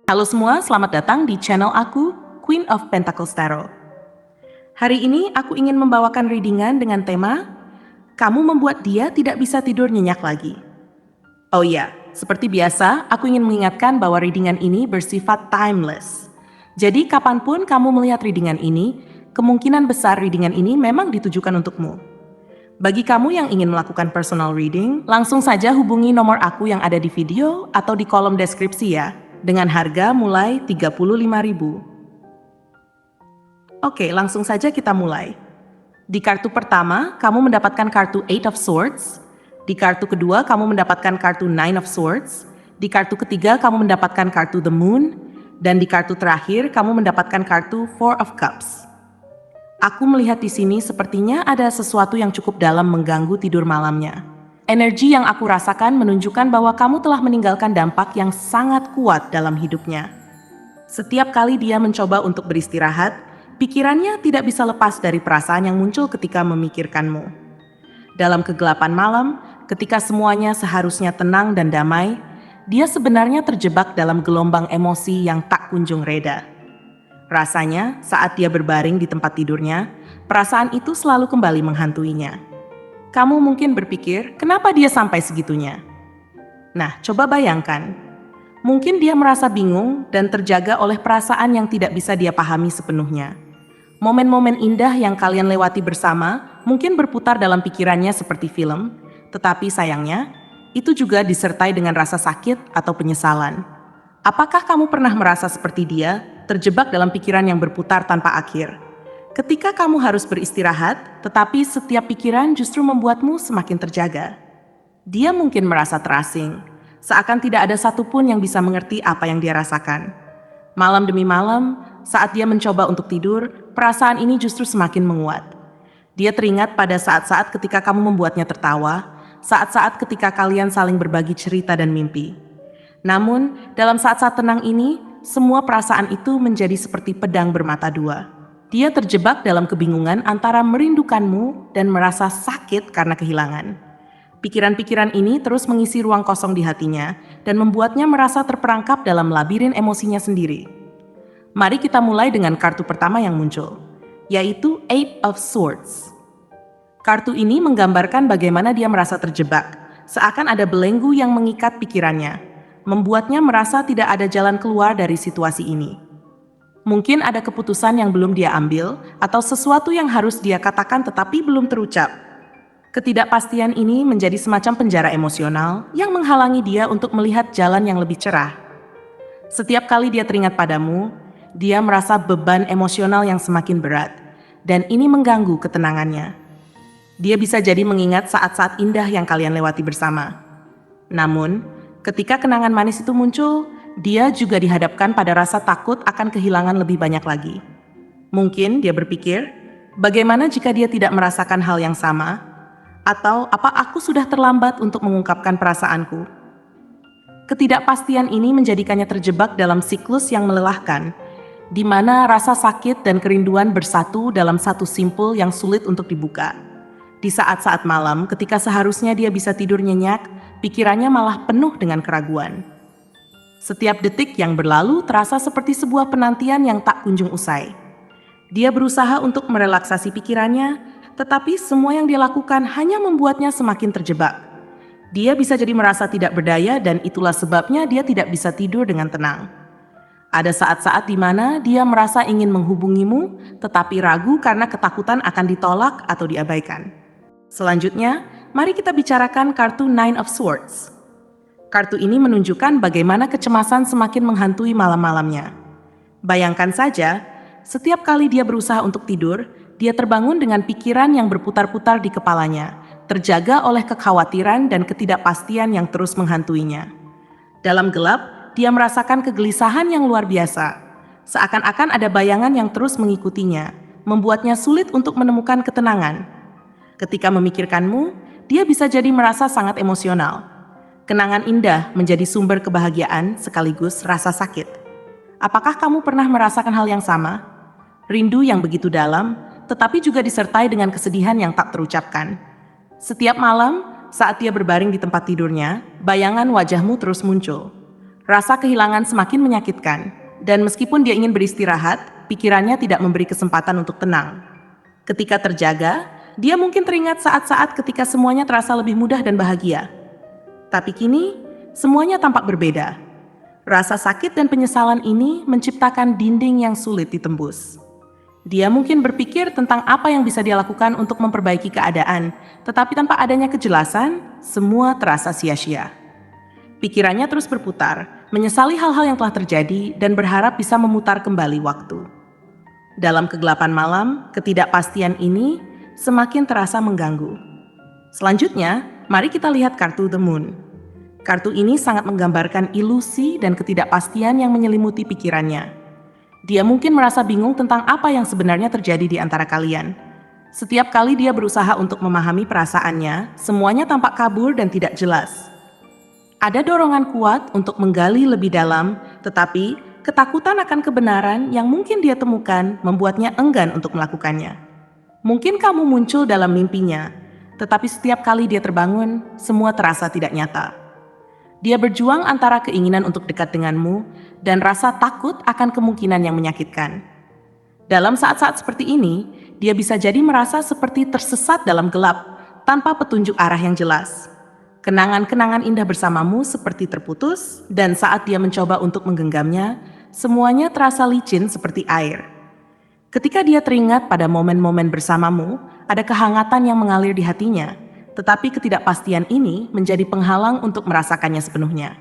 Halo semua, selamat datang di channel aku, Queen of Pentacles Tarot. Hari ini aku ingin membawakan readingan dengan tema, kamu membuat dia tidak bisa tidur nyenyak lagi. Oh iya, seperti biasa, aku ingin mengingatkan bahwa readingan ini bersifat timeless. Jadi kapanpun kamu melihat readingan ini, kemungkinan besar readingan ini memang ditujukan untukmu. Bagi kamu yang ingin melakukan personal reading, langsung saja hubungi nomor aku yang ada di video atau di kolom deskripsi ya, dengan harga mulai 35.000. Oke, langsung saja kita mulai. Di kartu pertama, kamu mendapatkan kartu Eight of Swords. Di kartu kedua, kamu mendapatkan kartu Nine of Swords. Di kartu ketiga, kamu mendapatkan kartu The Moon. Dan di kartu terakhir, kamu mendapatkan kartu Four of Cups. Aku melihat di sini sepertinya ada sesuatu yang cukup dalam mengganggu tidur malamnya. Energi yang aku rasakan menunjukkan bahwa kamu telah meninggalkan dampak yang sangat kuat dalam hidupnya. Setiap kali dia mencoba untuk beristirahat, pikirannya tidak bisa lepas dari perasaan yang muncul ketika memikirkanmu. Dalam kegelapan malam, ketika semuanya seharusnya tenang dan damai, dia sebenarnya terjebak dalam gelombang emosi yang tak kunjung reda. Rasanya, saat dia berbaring di tempat tidurnya, perasaan itu selalu kembali menghantuinya. Kamu mungkin berpikir, kenapa dia sampai segitunya? Nah, coba bayangkan. Mungkin dia merasa bingung dan terjaga oleh perasaan yang tidak bisa dia pahami sepenuhnya. Momen-momen indah yang kalian lewati bersama mungkin berputar dalam pikirannya seperti film, tetapi sayangnya, itu juga disertai dengan rasa sakit atau penyesalan. Apakah kamu pernah merasa seperti dia, terjebak dalam pikiran yang berputar tanpa akhir? Ketika kamu harus beristirahat, tetapi setiap pikiran justru membuatmu semakin terjaga. Dia mungkin merasa terasing, seakan tidak ada satupun yang bisa mengerti apa yang dia rasakan. Malam demi malam, saat dia mencoba untuk tidur, perasaan ini justru semakin menguat. Dia teringat pada saat-saat ketika kamu membuatnya tertawa, saat-saat ketika kalian saling berbagi cerita dan mimpi. Namun, dalam saat-saat tenang ini, semua perasaan itu menjadi seperti pedang bermata dua. Dia terjebak dalam kebingungan antara merindukanmu dan merasa sakit karena kehilangan. Pikiran-pikiran ini terus mengisi ruang kosong di hatinya dan membuatnya merasa terperangkap dalam labirin emosinya sendiri. Mari kita mulai dengan kartu pertama yang muncul, yaitu Eight of Swords. Kartu ini menggambarkan bagaimana dia merasa terjebak, seakan ada belenggu yang mengikat pikirannya, membuatnya merasa tidak ada jalan keluar dari situasi ini. Mungkin ada keputusan yang belum dia ambil, atau sesuatu yang harus dia katakan tetapi belum terucap. Ketidakpastian ini menjadi semacam penjara emosional yang menghalangi dia untuk melihat jalan yang lebih cerah. Setiap kali dia teringat padamu, dia merasa beban emosional yang semakin berat, dan ini mengganggu ketenangannya. Dia bisa jadi mengingat saat-saat indah yang kalian lewati bersama. Namun, ketika kenangan manis itu muncul, dia juga dihadapkan pada rasa takut akan kehilangan lebih banyak lagi. Mungkin dia berpikir, bagaimana jika dia tidak merasakan hal yang sama? Atau apa aku sudah terlambat untuk mengungkapkan perasaanku? Ketidakpastian ini menjadikannya terjebak dalam siklus yang melelahkan, di mana rasa sakit dan kerinduan bersatu dalam satu simpul yang sulit untuk dibuka. Di saat-saat malam, ketika seharusnya dia bisa tidur nyenyak, pikirannya malah penuh dengan keraguan. Setiap detik yang berlalu terasa seperti sebuah penantian yang tak kunjung usai. Dia berusaha untuk merelaksasi pikirannya, tetapi semua yang dia lakukan hanya membuatnya semakin terjebak. Dia bisa jadi merasa tidak berdaya dan itulah sebabnya dia tidak bisa tidur dengan tenang. Ada saat-saat di mana dia merasa ingin menghubungimu, tetapi ragu karena ketakutan akan ditolak atau diabaikan. Selanjutnya, mari kita bicarakan kartu Nine of Swords. Kartu ini menunjukkan bagaimana kecemasan semakin menghantui malam-malamnya. Bayangkan saja, setiap kali dia berusaha untuk tidur, dia terbangun dengan pikiran yang berputar-putar di kepalanya, terjaga oleh kekhawatiran dan ketidakpastian yang terus menghantuinya. Dalam gelap, dia merasakan kegelisahan yang luar biasa. Seakan-akan ada bayangan yang terus mengikutinya, membuatnya sulit untuk menemukan ketenangan. Ketika memikirkanmu, dia bisa jadi merasa sangat emosional. Kenangan indah menjadi sumber kebahagiaan sekaligus rasa sakit. Apakah kamu pernah merasakan hal yang sama? Rindu yang begitu dalam, tetapi juga disertai dengan kesedihan yang tak terucapkan. Setiap malam, saat dia berbaring di tempat tidurnya, bayangan wajahmu terus muncul. Rasa kehilangan semakin menyakitkan, dan meskipun dia ingin beristirahat, pikirannya tidak memberi kesempatan untuk tenang. Ketika terjaga, dia mungkin teringat saat-saat ketika semuanya terasa lebih mudah dan bahagia. Tapi kini, semuanya tampak berbeda. Rasa sakit dan penyesalan ini menciptakan dinding yang sulit ditembus. Dia mungkin berpikir tentang apa yang bisa dia lakukan untuk memperbaiki keadaan, tetapi tanpa adanya kejelasan, semua terasa sia-sia. Pikirannya terus berputar, menyesali hal-hal yang telah terjadi dan berharap bisa memutar kembali waktu. Dalam kegelapan malam, ketidakpastian ini semakin terasa mengganggu. Selanjutnya, mari kita lihat kartu The Moon. Kartu ini sangat menggambarkan ilusi dan ketidakpastian yang menyelimuti pikirannya. Dia mungkin merasa bingung tentang apa yang sebenarnya terjadi di antara kalian. Setiap kali dia berusaha untuk memahami perasaannya, semuanya tampak kabur dan tidak jelas. Ada dorongan kuat untuk menggali lebih dalam, tetapi ketakutan akan kebenaran yang mungkin dia temukan membuatnya enggan untuk melakukannya. Mungkin kamu muncul dalam mimpinya, tetapi setiap kali dia terbangun, semua terasa tidak nyata. Dia berjuang antara keinginan untuk dekat denganmu dan rasa takut akan kemungkinan yang menyakitkan. Dalam saat-saat seperti ini, dia bisa jadi merasa seperti tersesat dalam gelap, tanpa petunjuk arah yang jelas. Kenangan-kenangan indah bersamamu seperti terputus, dan saat dia mencoba untuk menggenggamnya, semuanya terasa licin seperti air. Ketika dia teringat pada momen-momen bersamamu, ada kehangatan yang mengalir di hatinya, tetapi ketidakpastian ini menjadi penghalang untuk merasakannya sepenuhnya.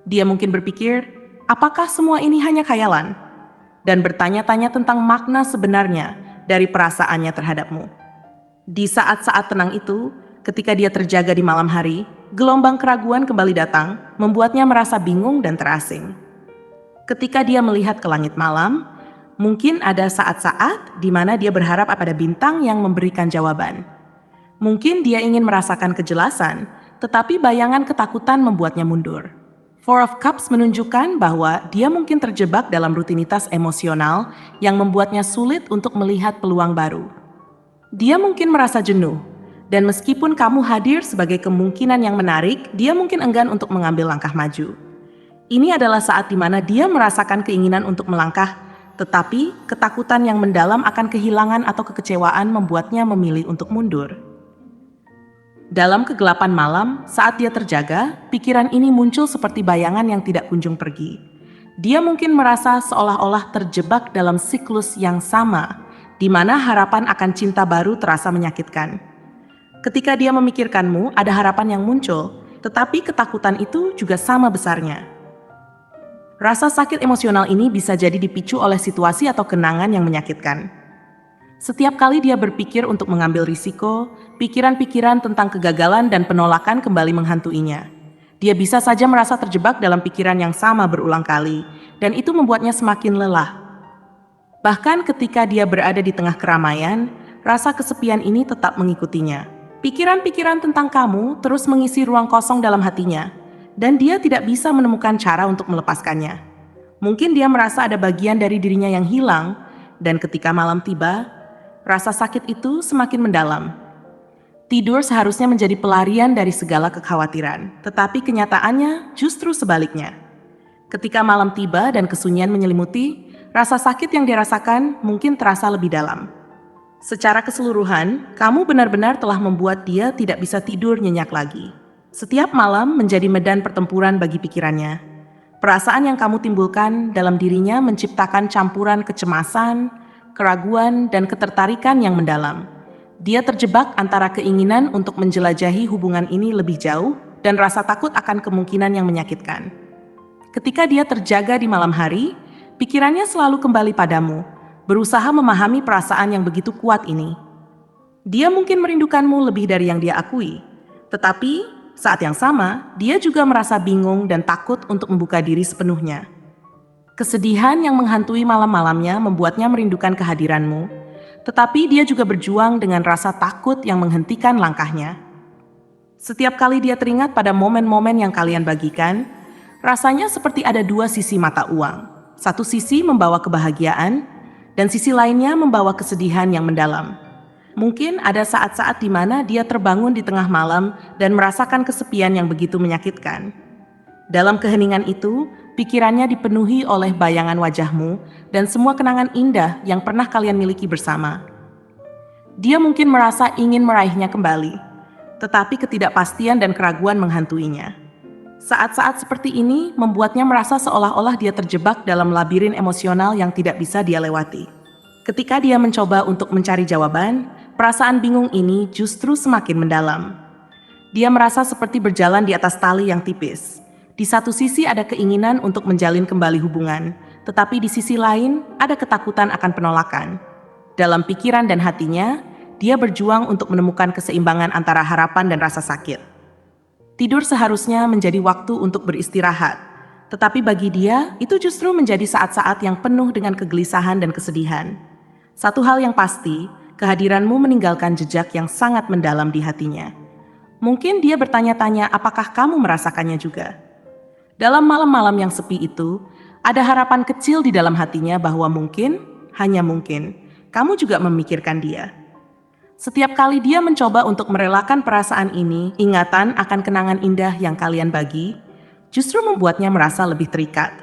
Dia mungkin berpikir, apakah semua ini hanya khayalan? Dan bertanya-tanya tentang makna sebenarnya dari perasaannya terhadapmu. Di saat-saat tenang itu, ketika dia terjaga di malam hari, gelombang keraguan kembali datang, membuatnya merasa bingung dan terasing. Ketika dia melihat ke langit malam, mungkin ada saat-saat di mana dia berharap pada bintang yang memberikan jawaban. Mungkin dia ingin merasakan kejelasan, tetapi bayangan ketakutan membuatnya mundur. Four of Cups menunjukkan bahwa dia mungkin terjebak dalam rutinitas emosional yang membuatnya sulit untuk melihat peluang baru. Dia mungkin merasa jenuh, dan meskipun kamu hadir sebagai kemungkinan yang menarik, dia mungkin enggan untuk mengambil langkah maju. Ini adalah saat di mana dia merasakan keinginan untuk melangkah, tetapi ketakutan yang mendalam akan kehilangan atau kekecewaan membuatnya memilih untuk mundur. Dalam kegelapan malam, saat dia terjaga, pikiran ini muncul seperti bayangan yang tidak kunjung pergi. Dia mungkin merasa seolah-olah terjebak dalam siklus yang sama, di mana harapan akan cinta baru terasa menyakitkan. Ketika dia memikirkanmu, ada harapan yang muncul, tetapi ketakutan itu juga sama besarnya. Rasa sakit emosional ini bisa jadi dipicu oleh situasi atau kenangan yang menyakitkan. Setiap kali dia berpikir untuk mengambil risiko, pikiran-pikiran tentang kegagalan dan penolakan kembali menghantuinya. Dia bisa saja merasa terjebak dalam pikiran yang sama berulang kali, dan itu membuatnya semakin lelah. Bahkan ketika dia berada di tengah keramaian, rasa kesepian ini tetap mengikutinya. Pikiran-pikiran tentang kamu terus mengisi ruang kosong dalam hatinya, dan dia tidak bisa menemukan cara untuk melepaskannya. Mungkin dia merasa ada bagian dari dirinya yang hilang, dan ketika malam tiba, rasa sakit itu semakin mendalam. Tidur seharusnya menjadi pelarian dari segala kekhawatiran, tetapi kenyataannya justru sebaliknya. Ketika malam tiba dan kesunyian menyelimuti, rasa sakit yang dirasakan mungkin terasa lebih dalam. Secara keseluruhan, kamu benar-benar telah membuat dia tidak bisa tidur nyenyak lagi. Setiap malam menjadi medan pertempuran bagi pikirannya. Perasaan yang kamu timbulkan dalam dirinya menciptakan campuran kecemasan, keraguan, dan ketertarikan yang mendalam. Dia terjebak antara keinginan untuk menjelajahi hubungan ini lebih jauh dan rasa takut akan kemungkinan yang menyakitkan. Ketika dia terjaga di malam hari, pikirannya selalu kembali padamu, berusaha memahami perasaan yang begitu kuat ini. Dia mungkin merindukanmu lebih dari yang dia akui, tetapi saat yang sama, dia juga merasa bingung dan takut untuk membuka diri sepenuhnya. Kesedihan yang menghantui malam-malamnya membuatnya merindukan kehadiranmu, tetapi dia juga berjuang dengan rasa takut yang menghentikan langkahnya. Setiap kali dia teringat pada momen-momen yang kalian bagikan, rasanya seperti ada dua sisi mata uang. Satu sisi membawa kebahagiaan, dan sisi lainnya membawa kesedihan yang mendalam. Mungkin ada saat-saat di mana dia terbangun di tengah malam dan merasakan kesepian yang begitu menyakitkan. Dalam keheningan itu, Pikirannya dipenuhi oleh bayangan wajahmu dan semua kenangan indah yang pernah kalian miliki bersama. Dia mungkin merasa ingin meraihnya kembali, tetapi ketidakpastian dan keraguan menghantuinya. Saat-saat seperti ini membuatnya merasa seolah-olah dia terjebak dalam labirin emosional yang tidak bisa dia lewati. Ketika dia mencoba untuk mencari jawaban, perasaan bingung ini justru semakin mendalam. Dia merasa seperti berjalan di atas tali yang tipis. Di satu sisi ada keinginan untuk menjalin kembali hubungan, tetapi di sisi lain ada ketakutan akan penolakan. Dalam pikiran dan hatinya, dia berjuang untuk menemukan keseimbangan antara harapan dan rasa sakit. Tidur seharusnya menjadi waktu untuk beristirahat, tetapi bagi dia itu justru menjadi saat-saat yang penuh dengan kegelisahan dan kesedihan. Satu hal yang pasti, kehadiranmu meninggalkan jejak yang sangat mendalam di hatinya. Mungkin dia bertanya-tanya apakah kamu merasakannya juga. Dalam malam-malam yang sepi itu, ada harapan kecil di dalam hatinya bahwa mungkin, hanya mungkin, kamu juga memikirkan dia. Setiap kali dia mencoba untuk merelakan perasaan ini, ingatan akan kenangan indah yang kalian bagi, justru membuatnya merasa lebih terikat.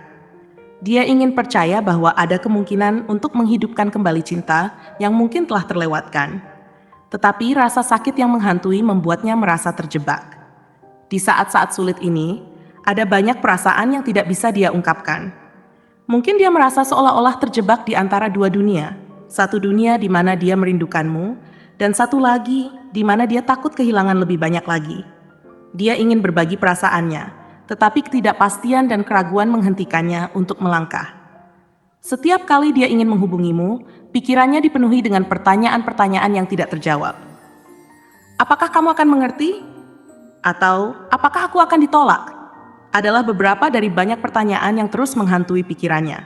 Dia ingin percaya bahwa ada kemungkinan untuk menghidupkan kembali cinta yang mungkin telah terlewatkan. Tetapi rasa sakit yang menghantui membuatnya merasa terjebak. Di saat-saat sulit ini, ada banyak perasaan yang tidak bisa dia ungkapkan. Mungkin dia merasa seolah-olah terjebak di antara dua dunia. Satu dunia di mana dia merindukanmu, dan satu lagi di mana dia takut kehilangan lebih banyak lagi. Dia ingin berbagi perasaannya, tetapi ketidakpastian dan keraguan menghentikannya untuk melangkah. Setiap kali dia ingin menghubungimu, pikirannya dipenuhi dengan pertanyaan-pertanyaan yang tidak terjawab. Apakah kamu akan mengerti? Atau apakah aku akan ditolak? Adalah beberapa dari banyak pertanyaan yang terus menghantui pikirannya.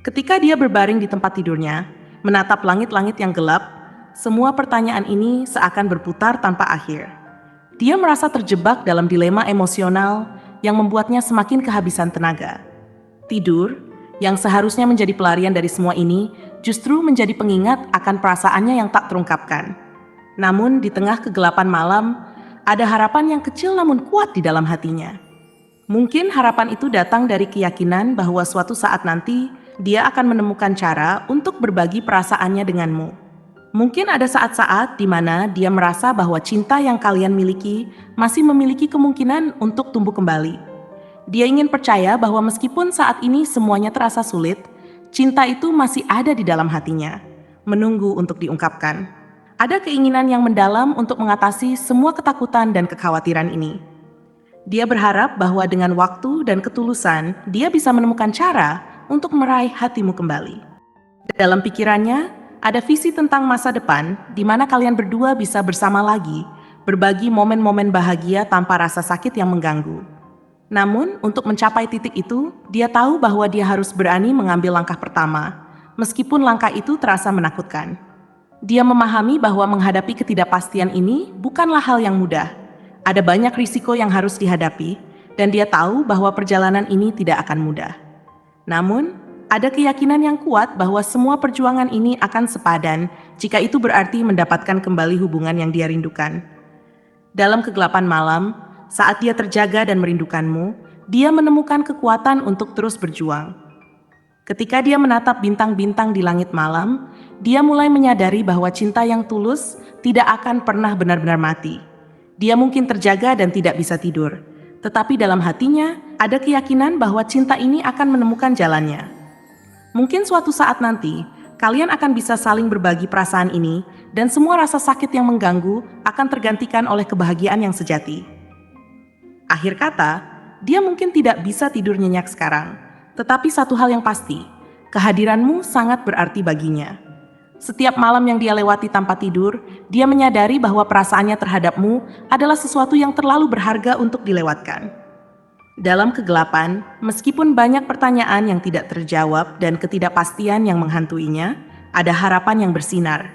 Ketika dia berbaring di tempat tidurnya, menatap langit-langit yang gelap, semua pertanyaan ini seakan berputar tanpa akhir. Dia merasa terjebak dalam dilema emosional yang membuatnya semakin kehabisan tenaga. Tidur, yang seharusnya menjadi pelarian dari semua ini, justru menjadi pengingat akan perasaannya yang tak terungkapkan. Namun di tengah kegelapan malam, ada harapan yang kecil namun kuat di dalam hatinya. Mungkin harapan itu datang dari keyakinan bahwa suatu saat nanti dia akan menemukan cara untuk berbagi perasaannya denganmu. Mungkin ada saat-saat di mana dia merasa bahwa cinta yang kalian miliki masih memiliki kemungkinan untuk tumbuh kembali. Dia ingin percaya bahwa meskipun saat ini semuanya terasa sulit, cinta itu masih ada di dalam hatinya, menunggu untuk diungkapkan. Ada keinginan yang mendalam untuk mengatasi semua ketakutan dan kekhawatiran ini. Dia berharap bahwa dengan waktu dan ketulusan, dia bisa menemukan cara untuk meraih hatimu kembali. Dalam pikirannya, ada visi tentang masa depan di mana kalian berdua bisa bersama lagi, berbagi momen-momen bahagia tanpa rasa sakit yang mengganggu. Namun, untuk mencapai titik itu, dia tahu bahwa dia harus berani mengambil langkah pertama, meskipun langkah itu terasa menakutkan. Dia memahami bahwa menghadapi ketidakpastian ini bukanlah hal yang mudah. Ada banyak risiko yang harus dihadapi, dan dia tahu bahwa perjalanan ini tidak akan mudah. Namun, ada keyakinan yang kuat bahwa semua perjuangan ini akan sepadan jika itu berarti mendapatkan kembali hubungan yang dia rindukan. Dalam kegelapan malam, saat dia terjaga dan merindukanmu, dia menemukan kekuatan untuk terus berjuang. Ketika dia menatap bintang-bintang di langit malam, dia mulai menyadari bahwa cinta yang tulus tidak akan pernah benar-benar mati. Dia mungkin terjaga dan tidak bisa tidur, tetapi dalam hatinya ada keyakinan bahwa cinta ini akan menemukan jalannya. Mungkin suatu saat nanti, kalian akan bisa saling berbagi perasaan ini dan semua rasa sakit yang mengganggu akan tergantikan oleh kebahagiaan yang sejati. Akhir kata, dia mungkin tidak bisa tidur nyenyak sekarang, tetapi satu hal yang pasti, kehadiranmu sangat berarti baginya. Setiap malam yang dia lewati tanpa tidur, dia menyadari bahwa perasaannya terhadapmu adalah sesuatu yang terlalu berharga untuk dilewatkan. Dalam kegelapan, meskipun banyak pertanyaan yang tidak terjawab dan ketidakpastian yang menghantuinya, ada harapan yang bersinar.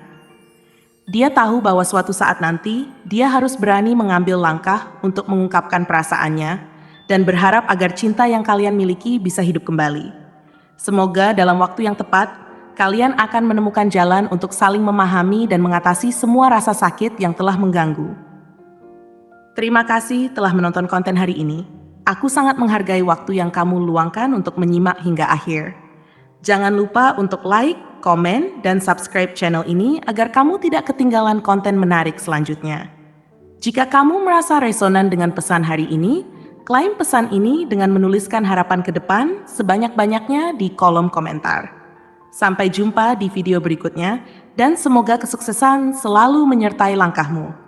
Dia tahu bahwa suatu saat nanti, dia harus berani mengambil langkah untuk mengungkapkan perasaannya dan berharap agar cinta yang kalian miliki bisa hidup kembali. Semoga dalam waktu yang tepat, kalian akan menemukan jalan untuk saling memahami dan mengatasi semua rasa sakit yang telah mengganggu. Terima kasih telah menonton konten hari ini. Aku sangat menghargai waktu yang kamu luangkan untuk menyimak hingga akhir. Jangan lupa untuk like, komen, dan subscribe channel ini agar kamu tidak ketinggalan konten menarik selanjutnya. Jika kamu merasa resonan dengan pesan hari ini, klaim pesan ini dengan menuliskan harapan ke depan sebanyak-banyaknya di kolom komentar. Sampai jumpa di video berikutnya, dan semoga kesuksesan selalu menyertai langkahmu.